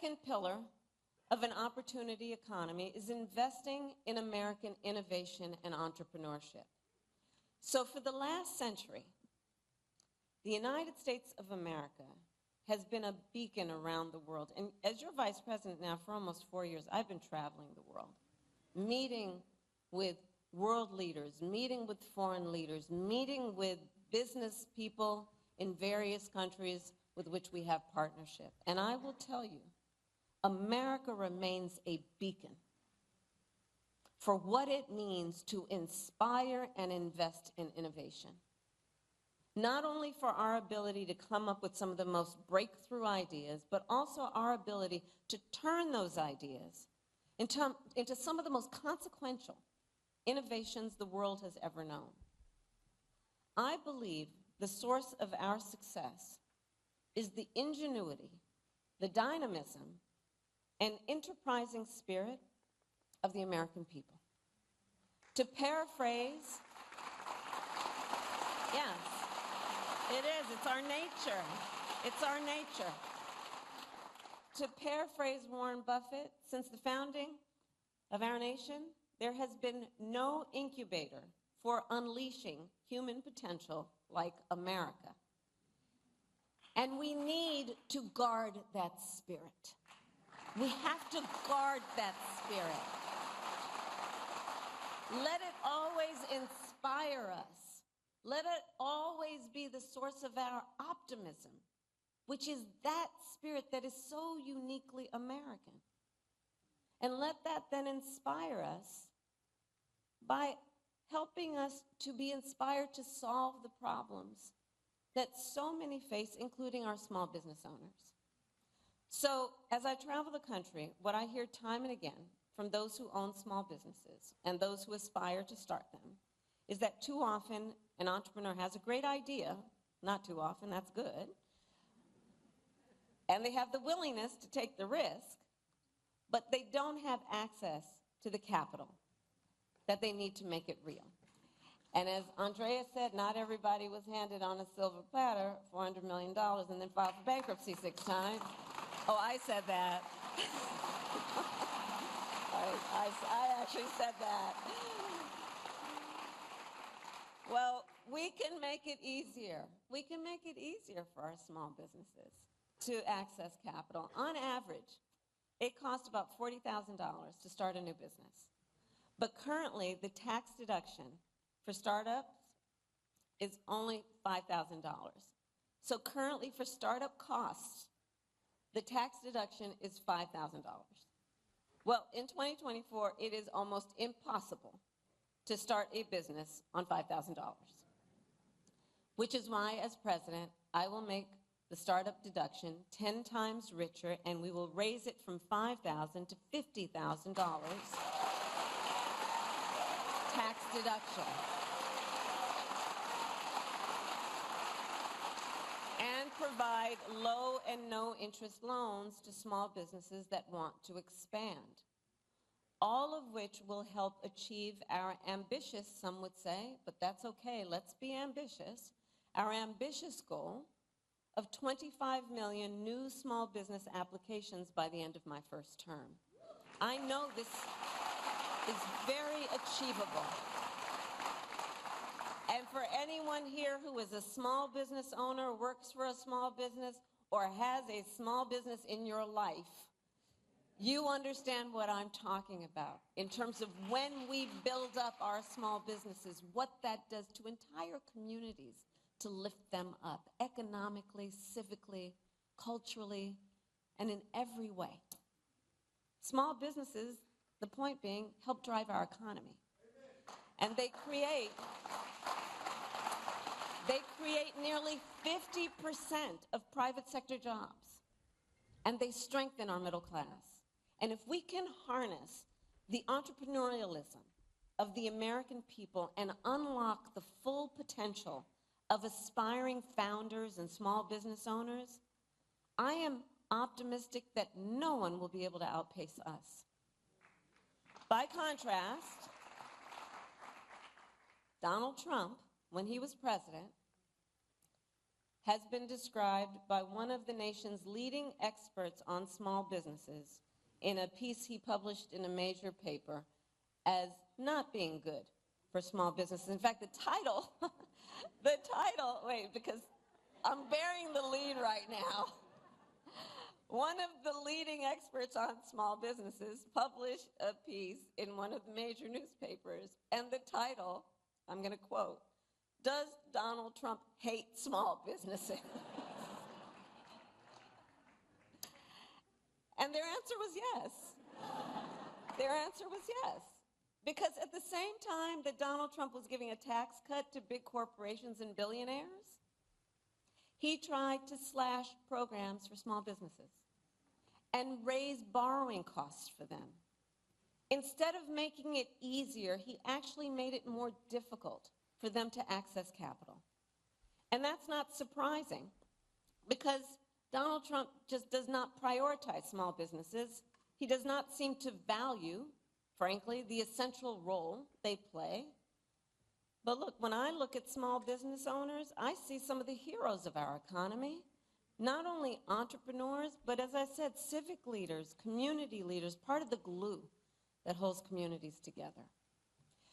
second pillar of an opportunity economy is investing in American innovation and entrepreneurship. So for the last century, the United States of America has been a beacon around the world. And as your vice president now for almost 4 years, I've been traveling the world, meeting with world leaders, meeting with foreign leaders, meeting with business people in various countries with which we have partnership. And I will tell you, America remains a beacon for what it means to inspire and invest in innovation. Not only for our ability to come up with some of the most breakthrough ideas, but also our ability to turn those ideas into some of the most consequential innovations the world has ever known. I believe the source of our success is the ingenuity, the dynamism, and enterprising spirit of the American people. To paraphrase, yes, it is, it's our nature. It's our nature. To paraphrase Warren Buffett, since the founding of our nation, there has been no incubator for unleashing human potential like America. And we need to guard that spirit. We have to guard that spirit. Let it always inspire us. Let it always be the source of our optimism, which is that spirit that is so uniquely American. And let that then inspire us by helping us to be inspired to solve the problems that so many face, including our small business owners. So as I travel the country, what I hear time and again from those who own small businesses and those who aspire to start them is that too often an entrepreneur has a great idea, not too often, that's good, and they have the willingness to take the risk, but they don't have access to the capital that they need to make it real. And as Andrea said, not everybody was handed on a silver platter $400 million and then filed for bankruptcy 6 times. Oh, I said that. I actually said that. Well, we can make it easier. We can make it easier for our small businesses to access capital. On average, it costs about $40,000 to start a new business. But currently, the tax deduction for startups is only $5,000. So currently, for startup costs, the tax deduction is $5,000. Well, in 2024, it is almost impossible to start a business on $5,000, which is why, as president, I will make the startup deduction 10 times richer, and we will raise it from $5,000 to $50,000 tax deduction. And provide low and no interest loans to small businesses that want to expand. All of which will help achieve our ambitious, some would say, but that's okay, let's be ambitious, our ambitious goal of 25 million new small business applications by the end of my first term. I know this is very achievable. And for anyone here who is a small business owner, works for a small business, or has a small business in your life, you understand what I'm talking about in terms of when we build up our small businesses, what that does to entire communities to lift them up economically, civically, culturally, and in every way. Small businesses, the point being, help drive our economy. And they create nearly 50% of private sector jobs. And they strengthen our middle class. And if we can harness the entrepreneurialism of the American people and unlock the full potential of aspiring founders and small business owners, I am optimistic that no one will be able to outpace us. By contrast, Donald Trump, when he was president, has been described by one of the nation's leading experts on small businesses in a piece he published in a major paper as not being good for small businesses. In fact, the title, wait, because I'm bearing the lead right now. One of the leading experts on small businesses published a piece in one of the major newspapers, and the title, I'm going to quote, "Does Donald Trump hate small businesses?" And their answer was yes. Their answer was yes. Because at the same time that Donald Trump was giving a tax cut to big corporations and billionaires, he tried to slash programs for small businesses and raise borrowing costs for them. Instead of making it easier, he actually made it more difficult for them to access capital. And that's not surprising, because Donald Trump just does not prioritize small businesses. He does not seem to value, frankly, the essential role they play. But look, when I look at small business owners, I see some of the heroes of our economy. Not only entrepreneurs, but as I said, civic leaders, community leaders, part of the glue that holds communities together.